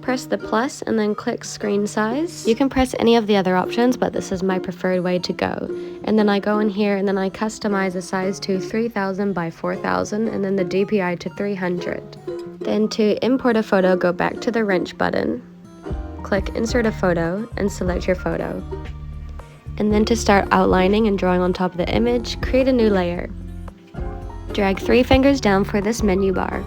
press the plus and then click screen size. You can press any of the other options, but this is my preferred way to go. And then I go in here and then I customize the size to 3000 by 4000 and then the DPI to 300. Then to import a photo, go back to the wrench button, click insert a photo and select your photo. And then to start outlining and drawing on top of the image, create a new layer. Drag 3 fingers down for this menu bar.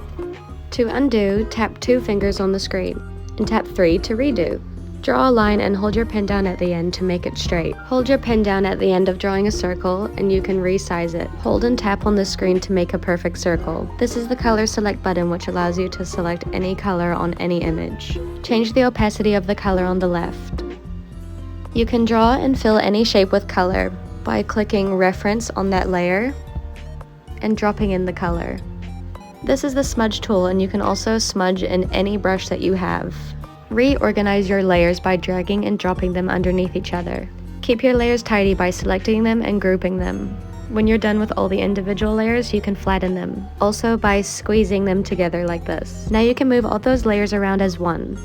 To undo, tap 2 fingers on the screen, and tap 3 to redo. Draw a line and hold your pen down at the end to make it straight. Hold your pen down at the end of drawing a circle and you can resize it. Hold and tap on the screen to make a perfect circle. This is the color select button, which allows you to select any color on any image. Change the opacity of the color on the left. You can draw and fill any shape with color by clicking reference on that layer and dropping in the color. This is the smudge tool, and you can also smudge in any brush that you have. Reorganize your layers by dragging and dropping them underneath each other. Keep your layers tidy by selecting them and grouping them. When you're done with all the individual layers, you can flatten them, also by squeezing them together like this. Now you can move all those layers around as one.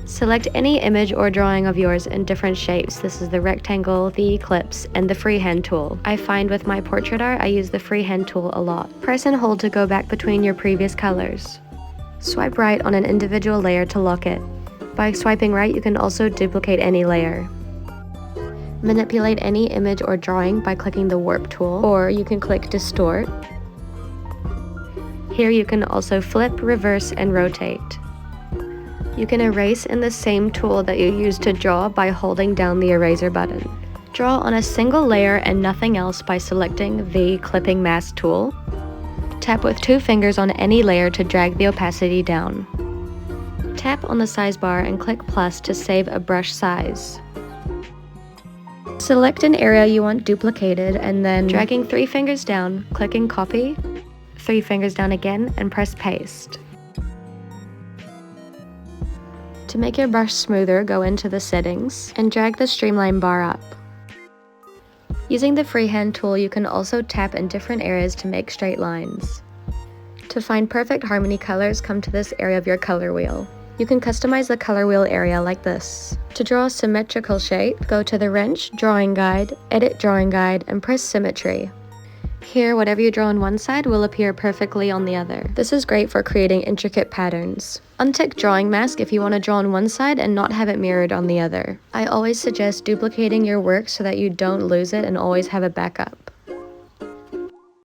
Select any image or drawing of yours in different shapes. This is the rectangle, the ellipse, and the freehand tool. I find with my portrait art, I use the freehand tool a lot. Press and hold to go back between your previous colors. Swipe right on an individual layer to lock it. By swiping right, you can also duplicate any layer. Manipulate any image or drawing by clicking the warp tool, or you can click distort. Here you can also flip, reverse, and rotate. You can erase in the same tool that you use to draw by holding down the eraser button. Draw on a single layer and nothing else by selecting the clipping mask tool. Tap with 2 fingers on any layer to drag the opacity down. Tap on the size bar and click plus to save a brush size. Select an area you want duplicated and then dragging 3 fingers down, clicking copy, 3 fingers down again, and press paste. To make your brush smoother, go into the settings and drag the streamline bar up. Using the freehand tool, you can also tap in different areas to make straight lines. To find perfect harmony colors, come to this area of your color wheel. You can customize the color wheel area like this. To draw a symmetrical shape, go to the wrench, drawing guide, edit drawing guide, and press symmetry. Here, whatever you draw on one side will appear perfectly on the other. This is great for creating intricate patterns. Untick drawing mask if you want to draw on one side and not have it mirrored on the other. I always suggest duplicating your work so that you don't lose it and always have a backup.